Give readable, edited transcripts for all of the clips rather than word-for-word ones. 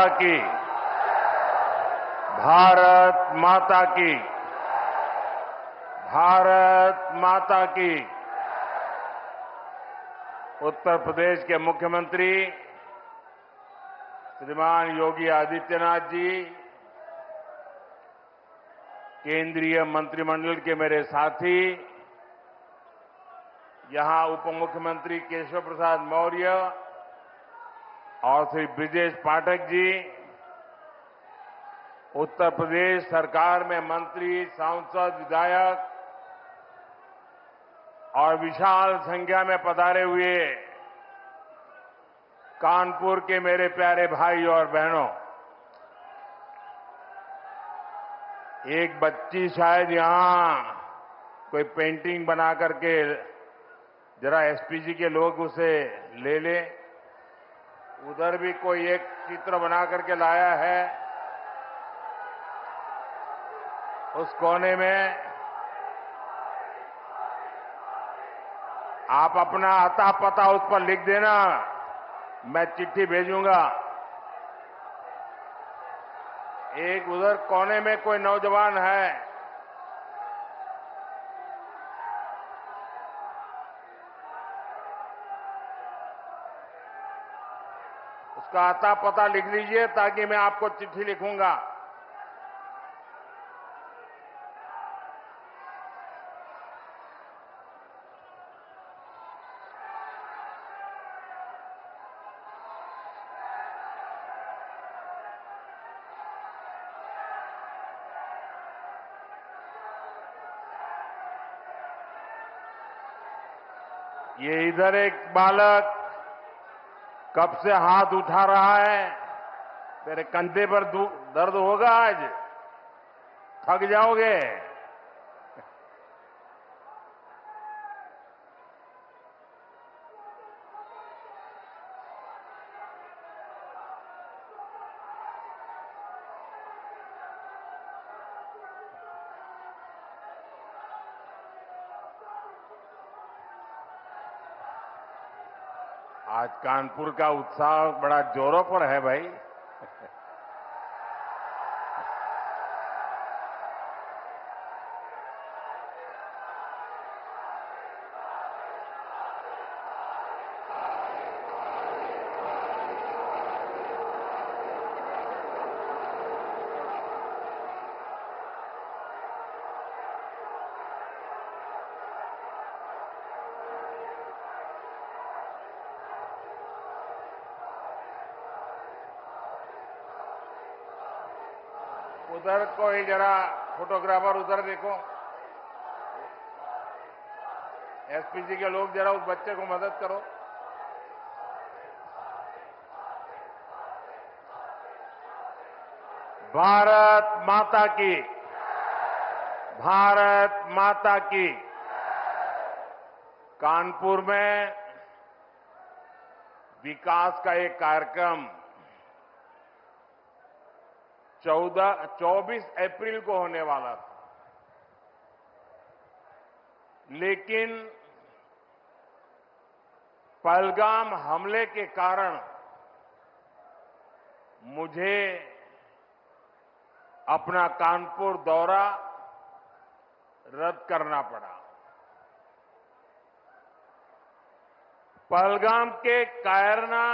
की भारत माता की भारत माता की। उत्तर प्रदेश के मुख्यमंत्री श्रीमान योगी आदित्यनाथ जी, केंद्रीय मंत्रिमंडल के मेरे साथी, यहां उप मुख्यमंत्री केशव प्रसाद मौर्य और श्री ब्रिजेश पाठक जी, उत्तर प्रदेश सरकार में मंत्री, सांसद, विधायक और विशाल संख्या में पधारे हुए कानपुर के मेरे प्यारे भाई और बहनों, एक बच्ची शायद यहां कोई पेंटिंग बना करके जरा एसपीजी के लोग उसे ले ले। उधर भी कोई एक चित्र बना करके लाया है, उस कोने में आप अपना अता पता उस पर लिख देना, मैं चिट्ठी भेजूंगा। एक उधर कोने में कोई नौजवान है, उसका अता पता लिख लीजिए ताकि मैं आपको चिट्ठी लिखूंगा। ये इधर एक बालक कब से हाथ उठा रहा है। तेरे कंधे पर दर्द होगा, आज थक जाओगे। आज कानपुर का उत्साह बड़ा जोरों पर है भाई। उधर कोई जरा फोटोग्राफर उधर देखो, एसपीजी के लोग जरा उस बच्चे को मदद करो। भारत माता की, भारत माता की। कानपुर में विकास का एक कार्यक्रम 24 अप्रैल को होने वाला था, लेकिन पहलगाम हमले के कारण मुझे अपना कानपुर दौरा रद्द करना पड़ा। पहलगाम के कायरना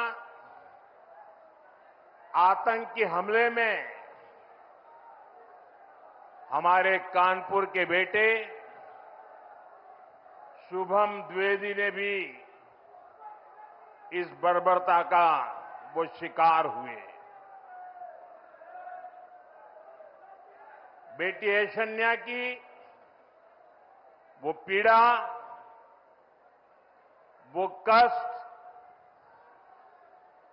आतंकी हमले में हमारे कानपुर के बेटे शुभम द्विवेदी ने भी इस बर्बरता का वो शिकार हुए। बेटी ऐशन्या की वो पीड़ा, वो कष्ट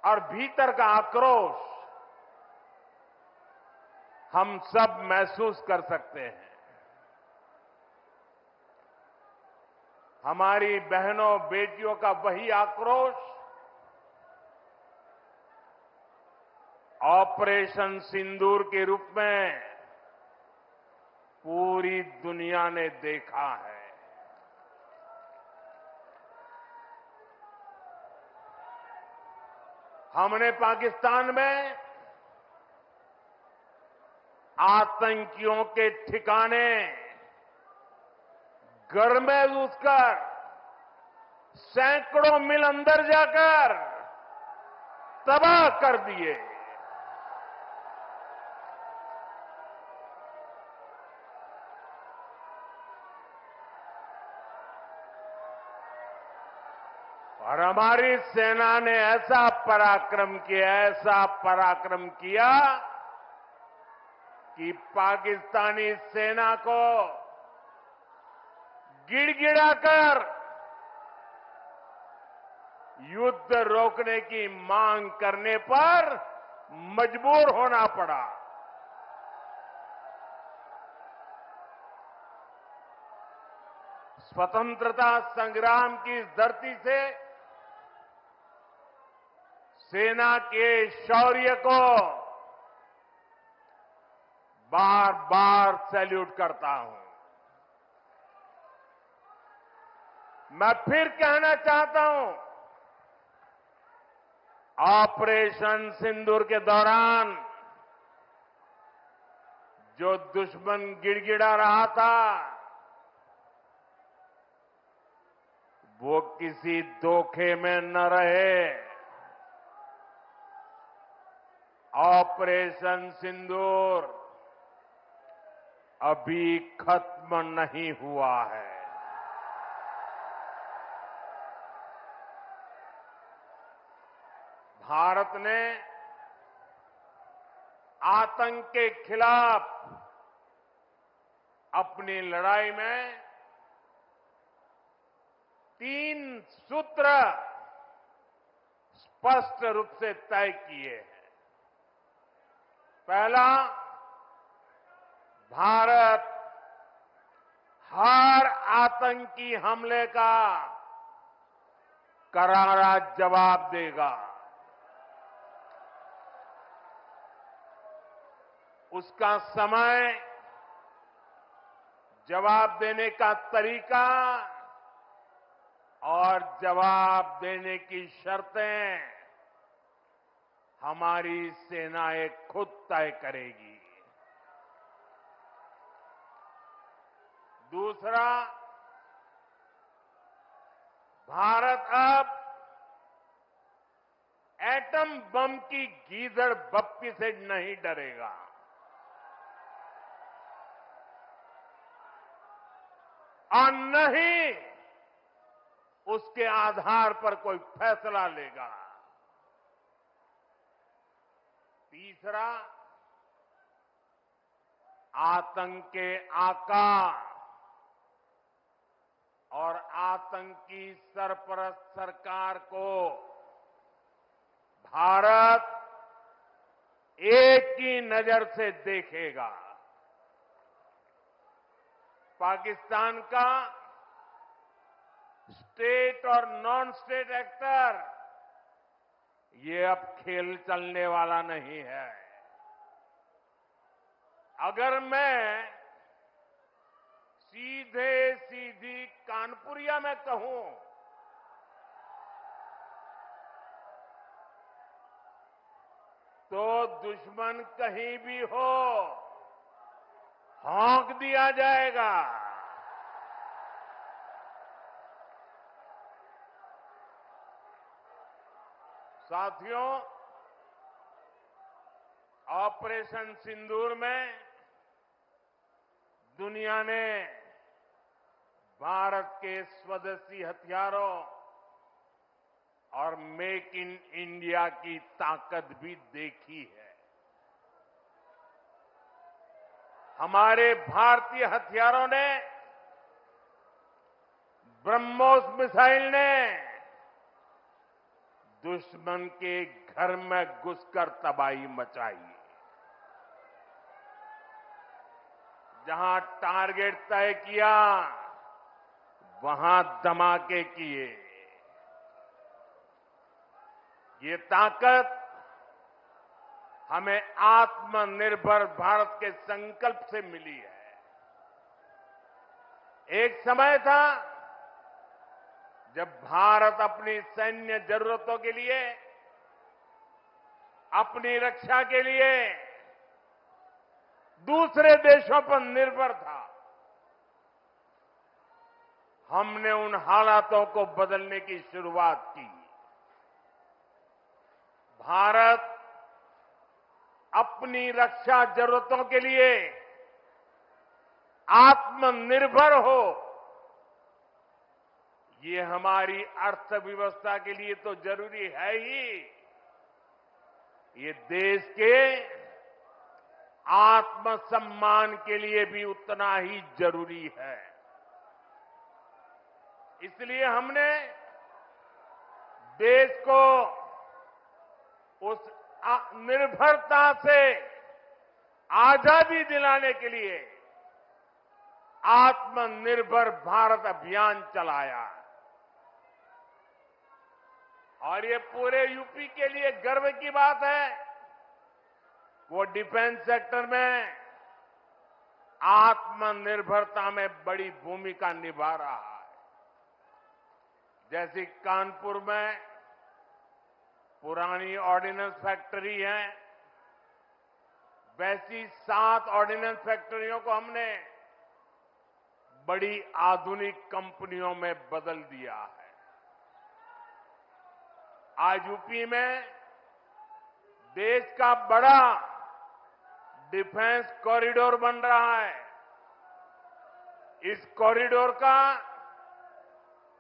और भीतर का आक्रोश हम सब महसूस कर सकते हैं। हमारी बहनों बेटियों का वही आक्रोश ऑपरेशन सिंदूर के रूप में पूरी दुनिया ने देखा है। हमने पाकिस्तान में आतंकियों के ठिकाने घर में घुसकर सैकड़ों मील अंदर जाकर तबाह कर दिए। और हमारी सेना ने ऐसा पराक्रम किया कि पाकिस्तानी सेना को गिड़गिड़ाकर युद्ध रोकने की मांग करने पर मजबूर होना पड़ा। स्वतंत्रता संग्राम की इस धरती से सेना के शौर्य को बार बार सैल्यूट करता हूं। मैं फिर कहना चाहता हूं, ऑपरेशन सिंदूर के दौरान जो दुश्मन गिड़गिड़ा रहा था, वो किसी धोखे में न रहे। ऑपरेशन सिंदूर अभी खत्म नहीं हुआ है। भारत ने आतंक के खिलाफ अपनी लड़ाई में 3 सूत्र स्पष्ट रूप से तय किए हैं। पहला, भारत हर आतंकी हमले का करारा जवाब देगा। उसका समय, जवाब देने का तरीका और जवाब देने की शर्तें हमारी सेनाएं खुद तय करेगी। दूसरा, भारत अब एटम बम की गीदड़ बप्पी से नहीं डरेगा। और न ही उसके आधार पर कोई फैसला लेगा। तीसरा, आतंक के आका और आतंकी सरपरस्त सरकार को भारत एक ही नजर से देखेगा। पाकिस्तान का स्टेट और नॉन स्टेट एक्टर, ये अब खेल चलने वाला नहीं है। अगर मैं सीधी कानपुरिया में कहूं तो दुश्मन कहीं भी हो, हौंक दिया जाएगा। साथियों, ऑपरेशन सिंदूर में दुनिया ने भारत के स्वदेशी हथियारों और मेक इन इंडिया की ताकत भी देखी है। हमारे भारतीय हथियारों ने, ब्रह्मोस मिसाइल ने दुश्मन के घर में घुसकर तबाही मचाई। जहां टारगेट तय किया, वहां धमाके किए। ये ताकत हमें आत्मनिर्भर भारत के संकल्प से मिली है। एक समय था जब भारत अपनी सैन्य जरूरतों के लिए, अपनी रक्षा के लिए दूसरे देशों पर निर्भर था। हमने उन हालातों को बदलने की शुरुआत की। भारत अपनी रक्षा जरूरतों के लिए आत्मनिर्भर हो, ये हमारी अर्थव्यवस्था के लिए तो जरूरी है ही, ये देश के आत्मसम्मान के लिए भी उतना ही जरूरी है। इसलिए हमने देश को उस निर्भरता से आजादी दिलाने के लिए आत्मनिर्भर भारत अभियान चलाया। और ये पूरे यूपी के लिए गर्व की बात है, वो डिफेंस सेक्टर में आत्मनिर्भरता में बड़ी भूमिका निभा रहा है। जैसे कानपुर में पुरानी ऑर्डिनेंस फैक्ट्री है, वैसी 7 ऑर्डिनेंस फैक्ट्रियों को हमने बड़ी आधुनिक कंपनियों में बदल दिया है। आज यूपी में देश का बड़ा डिफेंस कॉरिडोर बन रहा है। इस कॉरिडोर का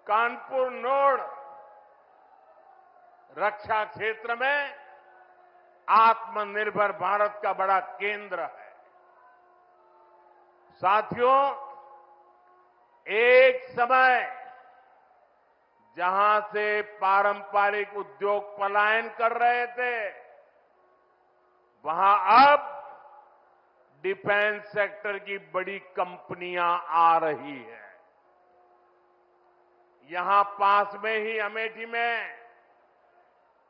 कानपुर नोड रक्षा क्षेत्र में आत्मनिर्भर भारत का बड़ा केंद्र है। साथियों, एक समय जहां से पारंपरिक उद्योग पलायन कर रहे थे, वहां अब डिफेंस सेक्टर की बड़ी कंपनियां आ रही हैं। यहां पास में ही अमेठी में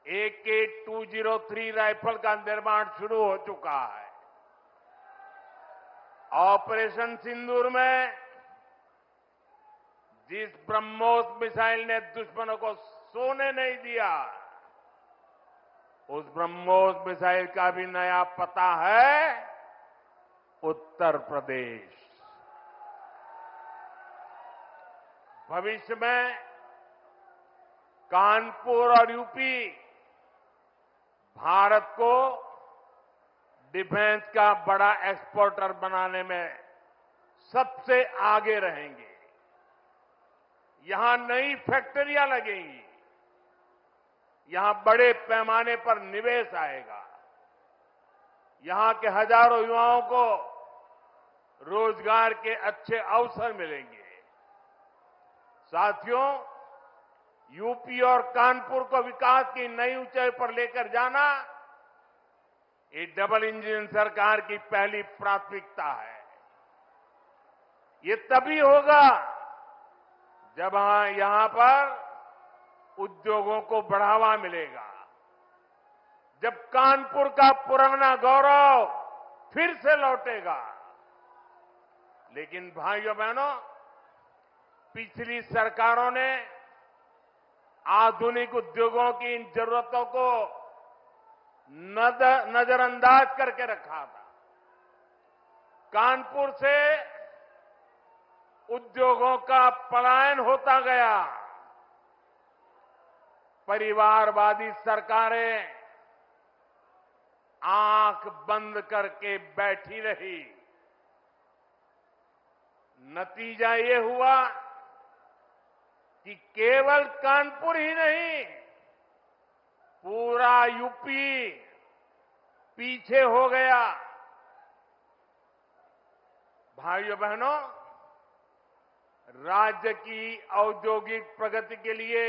AK-203 राइफल का निर्माण शुरू हो चुका है। ऑपरेशन सिंदूर में जिस ब्रह्मोस मिसाइल ने दुश्मनों को सोने नहीं दिया, उस ब्रह्मोस मिसाइल का भी नया पता है उत्तर प्रदेश। भविष्य में कानपुर और यूपी भारत को डिफेंस का बड़ा एक्सपोर्टर बनाने में सबसे आगे रहेंगे। यहां नई फैक्ट्रियां लगेंगी, यहां बड़े पैमाने पर निवेश आएगा, यहां के हजारों युवाओं को रोजगार के अच्छे अवसर मिलेंगे। साथियों, यूपी और कानपुर को विकास की नई ऊंचाई पर लेकर जाना, ये डबल इंजन सरकार की पहली प्राथमिकता है। ये तभी होगा जब यहां पर उद्योगों को बढ़ावा मिलेगा, जब कानपुर का पुराना गौरव फिर से लौटेगा। लेकिन भाइयों बहनों, पिछली सरकारों ने आधुनिक उद्योगों की इन जरूरतों को नजरअंदाज करके रखा था। कानपुर से उद्योगों का पलायन होता गया। परिवारवादी सरकारें आंख बंद करके बैठी रही। नतीजा ये हुआ कि केवल कानपुर ही नहीं, पूरा यूपी पीछे हो गया। भाइयों बहनों, राज्य की औद्योगिक प्रगति के लिए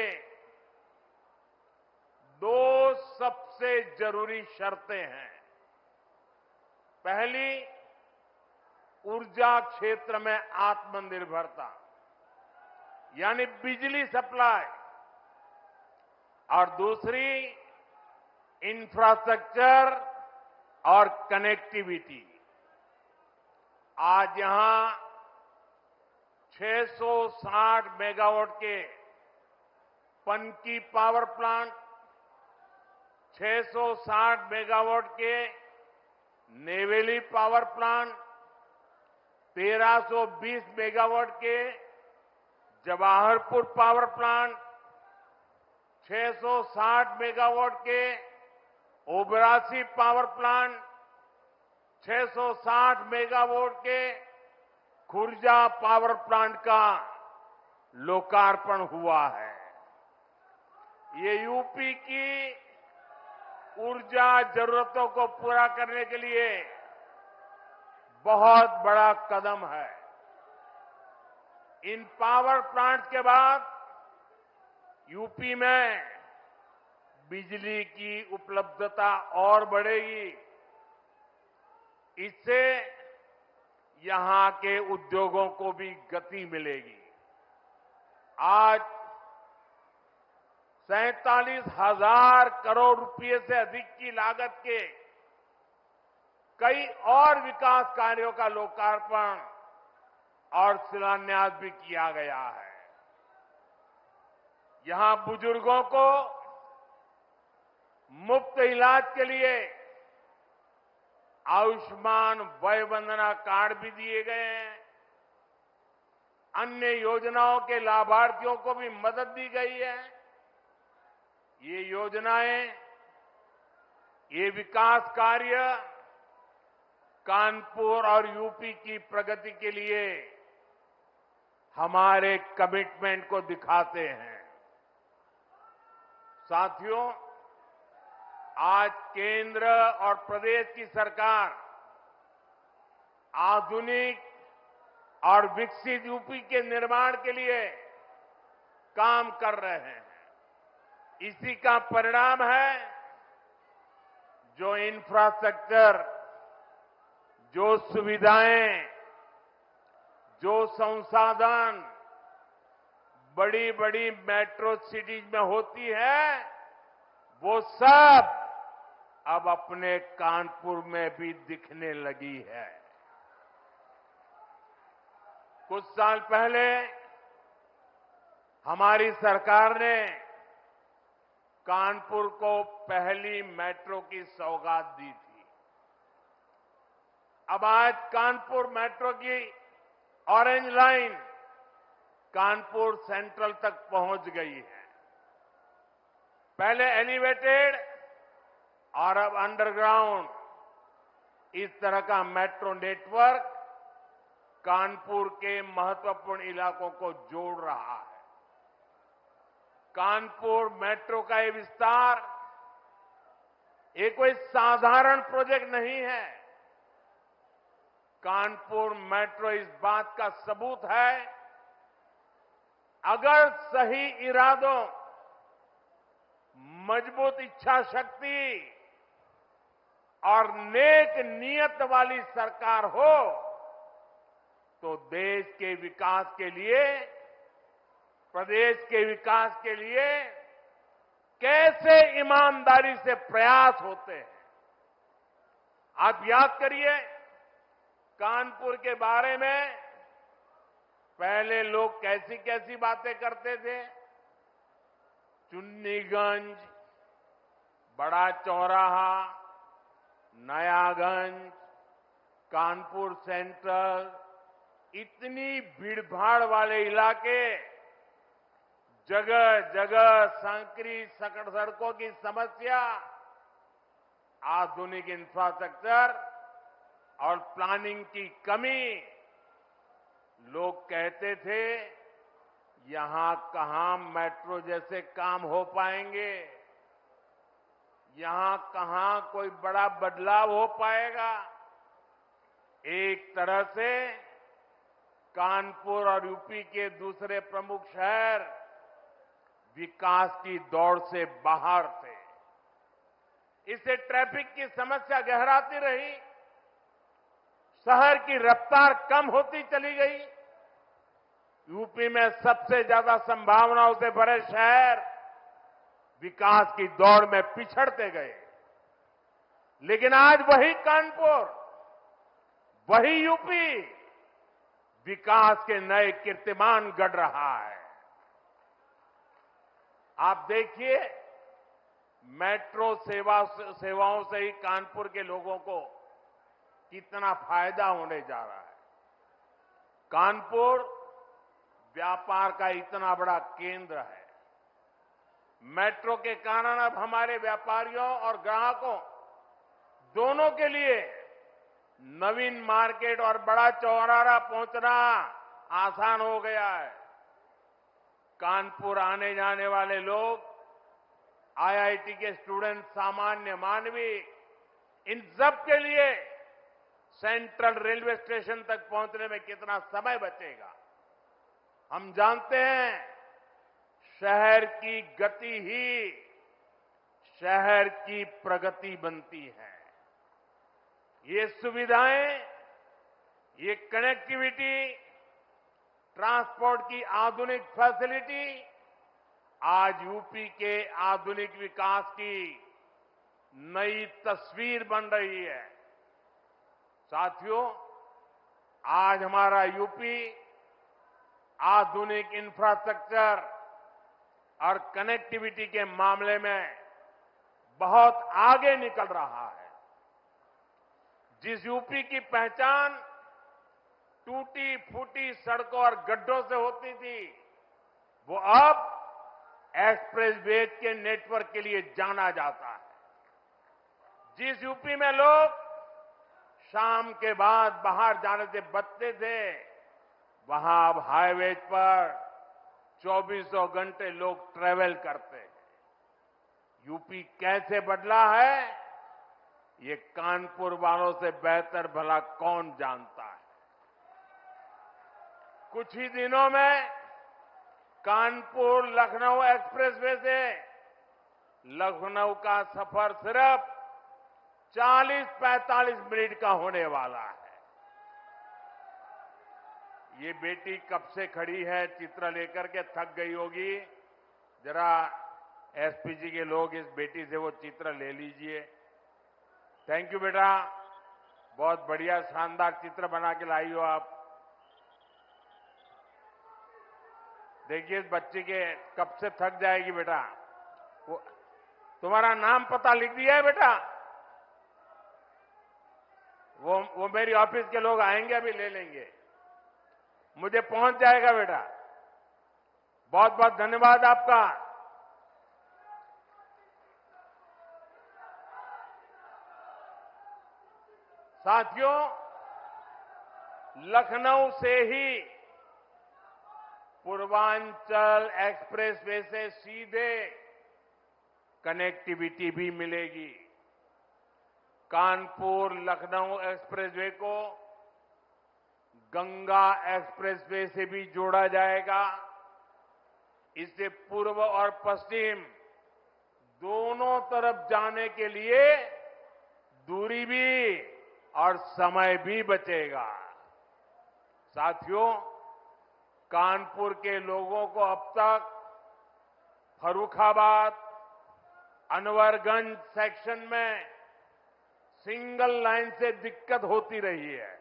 2 सबसे जरूरी शर्तें हैं। पहली, ऊर्जा क्षेत्र में आत्मनिर्भरता, यानी बिजली सप्लाई, और दूसरी इंफ्रास्ट्रक्चर और कनेक्टिविटी। आज यहां 660 मेगावाट के पनकी पावर प्लांट, 660 मेगावाट के नेवेली पावर प्लांट 1320 मेगावाट के, जवाहरपुर पावर प्लांट 660 मेगावाट के, ओबरासी पावर प्लांट 660 मेगावाट के, खुर्जा पावर प्लांट का लोकार्पण हुआ है। ये यूपी की ऊर्जा जरूरतों को पूरा करने के लिए बहुत बड़ा कदम है। इन पावर प्लांट्स के बाद यूपी में बिजली की उपलब्धता और बढ़ेगी। इससे यहां के उद्योगों को भी गति मिलेगी। आज 47,000 करोड़ रुपए से अधिक की लागत के कई और विकास कार्यों का लोकार्पण और शिलान्यास भी किया गया है। यहां बुजुर्गों को मुफ्त इलाज के लिए आयुष्मान वय वंदना कार्ड भी दिए गए हैं। अन्य योजनाओं के लाभार्थियों को भी मदद दी गई है। ये योजनाएं, ये विकास कार्य कानपुर और यूपी की प्रगति के लिए हमारे कमिटमेंट को दिखाते हैं। साथियों, आज केंद्र और प्रदेश की सरकार आधुनिक और विकसित यूपी के निर्माण के लिए काम कर रहे हैं। इसी का परिणाम है जो इंफ्रास्ट्रक्चर, जो सुविधाएं, जो संसाधन बड़ी बड़ी मेट्रो सिटीज में होती है, वो सब अब अपने कानपुर में भी दिखने लगी है। कुछ साल पहले हमारी सरकार ने कानपुर को पहली मेट्रो की सौगात दी थी। अब आज कानपुर मेट्रो की ऑरेंज लाइन कानपुर सेंट्रल तक पहुंच गई है। पहले एलिवेटेड और अब अंडरग्राउंड, इस तरह का मेट्रो नेटवर्क कानपुर के महत्वपूर्ण इलाकों को जोड़ रहा है। कानपुर मेट्रो का ये विस्तार ये कोई साधारण प्रोजेक्ट नहीं है। कानपुर मेट्रो इस बात का सबूत है, अगर सही इरादों, मजबूत इच्छा शक्ति और नेक नीयत वाली सरकार हो तो देश के विकास के लिए, प्रदेश के विकास के लिए कैसे ईमानदारी से प्रयास होते हैं। आप याद करिए, कानपुर के बारे में पहले लोग कैसी कैसी बातें करते थे। चुन्नीगंज, बड़ा चौराहा, नयागंज, कानपुर सेंट्रल, इतनी भीड़भाड़ वाले इलाके, जगह जगह संकरी सकड़ सड़कों की समस्या, आधुनिक इंफ्रास्ट्रक्चर और प्लानिंग की कमी। लोग कहते थे यहां कहां मेट्रो जैसे काम हो पाएंगे, यहां कहां कोई बड़ा बदलाव हो पाएगा। एक तरह से कानपुर और यूपी के दूसरे प्रमुख शहर विकास की दौड़ से बाहर थे। इससे ट्रैफिक की समस्या गहराती रही, शहर की रफ्तार कम होती चली गई। यूपी में सबसे ज्यादा संभावनाओं से भरे शहर विकास की दौड़ में पिछड़ते गए। लेकिन आज वही कानपुर, वही यूपी विकास के नए कीर्तिमान गढ़ रहा है। आप देखिए, मेट्रो सेवाओं से ही कानपुर के लोगों को कितना फायदा होने जा रहा है। कानपुर व्यापार का इतना बड़ा केंद्र है। मेट्रो के कारण अब हमारे व्यापारियों और ग्राहकों दोनों के लिए नवीन मार्केट और बड़ा चौराहा पहुंचना आसान हो गया है। कानपुर आने जाने वाले लोग, आईआईटी के स्टूडेंट, सामान्य मानवी, इन सब के लिए सेंट्रल रेलवे स्टेशन तक पहुंचने में कितना समय बचेगा। हम जानते हैं शहर की गति ही शहर की प्रगति बनती है। ये सुविधाएं, ये कनेक्टिविटी, ट्रांसपोर्ट की आधुनिक फैसिलिटी आज यूपी के आधुनिक विकास की नई तस्वीर बन रही है। साथियों, आज हमारा यूपी आधुनिक इंफ्रास्ट्रक्चर और कनेक्टिविटी के मामले में बहुत आगे निकल रहा है। जिस यूपी की पहचान टूटी फूटी सड़कों और गड्ढों से होती थी, वो अब एक्सप्रेस वे के नेटवर्क के लिए जाना जाता है। जिस यूपी में लोग शाम के बाद बाहर जाने से बचते थे, वहां अब हाईवे पर 24 घंटे लोग ट्रेवल करते हैं। यूपी कैसे बदला है, ये कानपुर वालों से बेहतर भला कौन जानता है। कुछ ही दिनों में कानपुर लखनऊ एक्सप्रेसवे से लखनऊ का सफर सिर्फ 40-45 मिनट का होने वाला है। ये बेटी कब से खड़ी है, चित्र लेकर के थक गई होगी। जरा एसपीजी के लोग इस बेटी से वो चित्र ले लीजिए। थैंक यू बेटा, बहुत बढ़िया शानदार चित्र बना के लाई हो आप। देखिए इस बच्ची के कब से थक जाएगी बेटा। वो तुम्हारा नाम पता लिख दिया है बेटा? वो मेरी ऑफिस के लोग आएंगे, अभी ले लेंगे, मुझे पहुंच जाएगा बेटा। बहुत बहुत धन्यवाद आपका। साथियों, लखनऊ से ही पूर्वांचल एक्सप्रेसवे से सीधे कनेक्टिविटी भी मिलेगी। कानपुर लखनऊ एक्सप्रेसवे को गंगा एक्सप्रेसवे से भी जोड़ा जाएगा। इससे पूर्व और पश्चिम दोनों तरफ जाने के लिए दूरी भी और समय भी बचेगा। साथियों, कानपुर के लोगों को अब तक फर्रुखाबाद, अनवरगंज सेक्शन में सिंगल लाइन से दिक्कत होती रही है।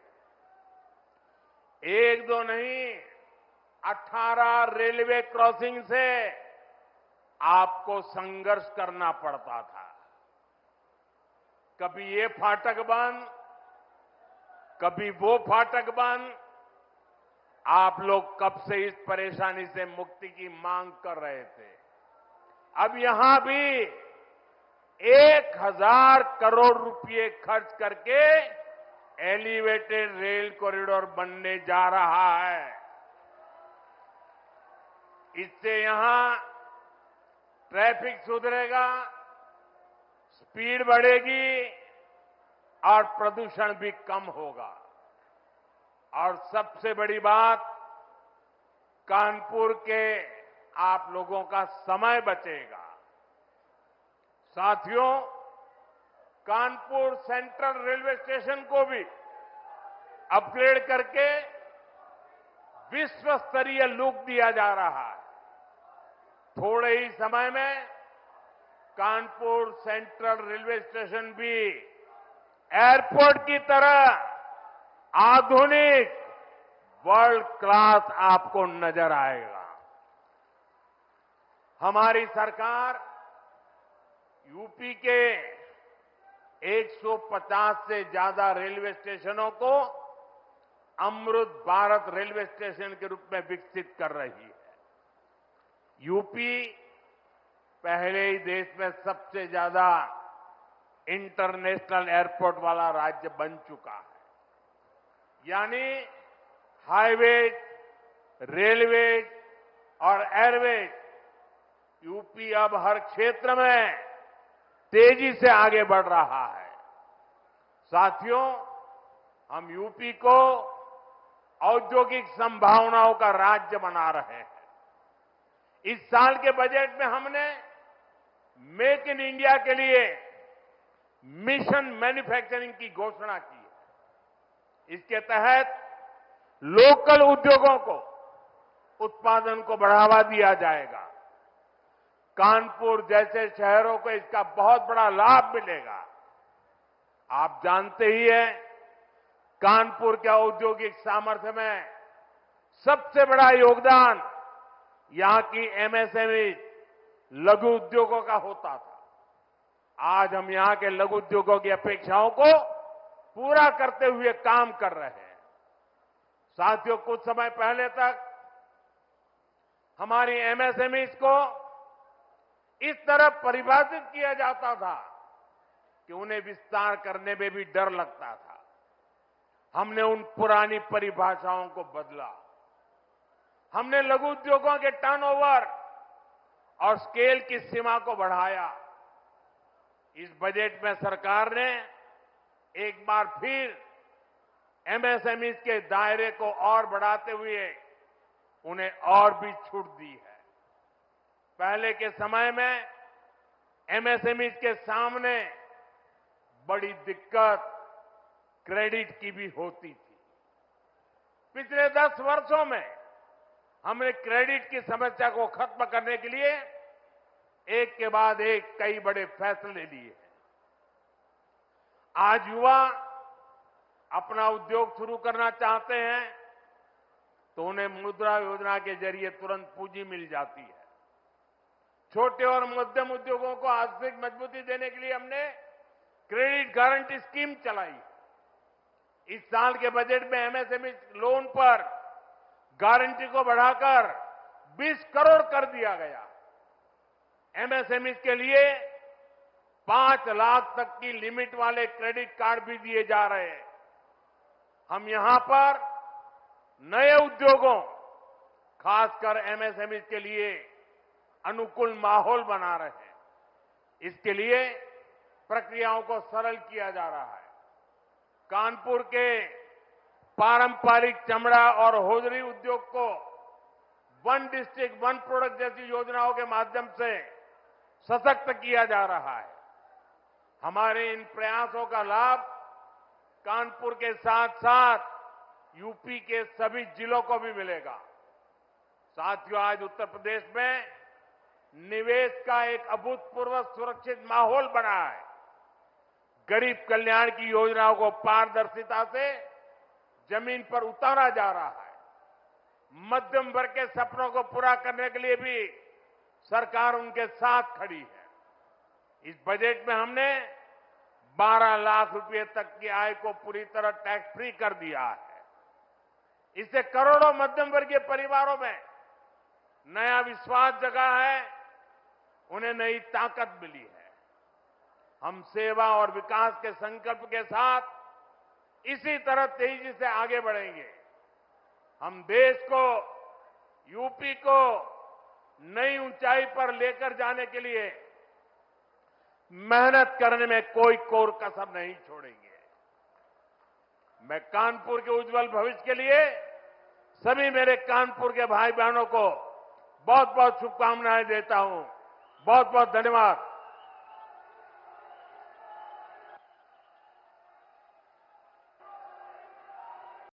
एक दो नहीं, 18 रेलवे क्रॉसिंग से आपको संघर्ष करना पड़ता था। कभी ये फाटक बंद, कभी वो फाटक बंद। आप लोग कब से इस परेशानी से मुक्ति की मांग कर रहे थे। अब यहां भी 1000 करोड़ रुपए खर्च करके एलिवेटेड रेल कॉरिडोर बनने जा रहा है। इससे यहां ट्रैफिक सुधरेगा, स्पीड बढ़ेगी और प्रदूषण भी कम होगा। और सबसे बड़ी बात, कानपुर के आप लोगों का समय बचेगा। साथियों, कानपुर सेंट्रल रेलवे स्टेशन को भी अपग्रेड करके विश्व स्तरीय लुक दिया जा रहा है। थोड़े ही समय में कानपुर सेंट्रल रेलवे स्टेशन भी एयरपोर्ट की तरह आधुनिक वर्ल्ड क्लास आपको नजर आएगा। हमारी सरकार यूपी के 150 से ज्यादा रेलवे स्टेशनों को अमृत भारत रेलवे स्टेशन के रूप में विकसित कर रही है। यूपी पहले ही देश में सबसे ज्यादा इंटरनेशनल एयरपोर्ट वाला राज्य बन चुका है। यानी हाईवेज, रेलवेज और एयरवेज, यूपी अब हर क्षेत्र में तेजी से आगे बढ़ रहा है। साथियों, हम यूपी को औद्योगिक संभावनाओं का राज्य बना रहे हैं। इस साल के बजट में हमने मेक इन इंडिया के लिए मिशन मैन्युफैक्चरिंग की घोषणा की है। इसके तहत लोकल उद्योगों को उत्पादन को बढ़ावा दिया जाएगा। कानपुर जैसे शहरों को इसका बहुत बड़ा लाभ मिलेगा। आप जानते ही हैं, कानपुर के औद्योगिक सामर्थ्य में सबसे बड़ा योगदान यहां की एमएसएमई लघु उद्योगों का होता था। आज हम यहां के लघु उद्योगों की अपेक्षाओं को पूरा करते हुए काम कर रहे हैं। साथियों, कुछ समय पहले तक हमारी एमएसएमईज को इस तरह परिभाषित किया जाता था कि उन्हें विस्तार करने में भी डर लगता था। हमने उन पुरानी परिभाषाओं को बदला। हमने लघु उद्योगों के टर्नओवर और स्केल की सीमा को बढ़ाया। इस बजट में सरकार ने एक बार फिर एमएसएमईज के दायरे को और बढ़ाते हुए उन्हें और भी छूट दी है। पहले के समय में एमएसएमईज के सामने बड़ी दिक्कत क्रेडिट की भी होती थी। पिछले 10 वर्षों में हमने क्रेडिट की समस्या को खत्म करने के लिए एक के बाद एक कई बड़े फैसले लिए हैं। आज युवा अपना उद्योग शुरू करना चाहते हैं तो उन्हें मुद्रा योजना के जरिए तुरंत पूंजी मिल जाती है। छोटे और मध्यम उद्योगों को आर्थिक मजबूती देने के लिए हमने क्रेडिट गारंटी स्कीम चलाई। इस साल के बजट में एमएसएमई लोन पर गारंटी को बढ़ाकर 20 करोड़ कर दिया गया। एमएसएमई के लिए 5 लाख तक की लिमिट वाले क्रेडिट कार्ड भी दिए जा रहे हैं। हम यहां पर नए उद्योगों, खासकर एमएसएमई के लिए अनुकूल माहौल बना रहे हैं। इसके लिए प्रक्रियाओं को सरल किया जा रहा है। कानपुर के पारंपरिक चमड़ा और होजरी उद्योग को वन डिस्ट्रिक्ट वन प्रोडक्ट जैसी योजनाओं के माध्यम से सशक्त किया जा रहा है। हमारे इन प्रयासों का लाभ कानपुर के साथ साथ यूपी के सभी जिलों को भी मिलेगा। साथियों, आज उत्तर प्रदेश में निवेश का एक अभूतपूर्व सुरक्षित माहौल बना है। गरीब कल्याण की योजनाओं को पारदर्शिता से जमीन पर उतारा जा रहा है। मध्यम वर्ग के सपनों को पूरा करने के लिए भी सरकार उनके साथ खड़ी है। इस बजट में हमने 12 लाख रुपए तक की आय को पूरी तरह टैक्स फ्री कर दिया है। इससे करोड़ों मध्यम वर्गीय परिवारों में नया विश्वास जगा है, उन्हें नई ताकत मिली है। हम सेवा और विकास के संकल्प के साथ इसी तरह तेजी से आगे बढ़ेंगे। हम देश को, यूपी को नई ऊंचाई पर लेकर जाने के लिए मेहनत करने में कोई कोर कसर नहीं छोड़ेंगे। मैं कानपुर के उज्जवल भविष्य के लिए सभी मेरे कानपुर के भाई बहनों को बहुत बहुत शुभकामनाएं देता हूं। बहुत बहुत धन्यवाद।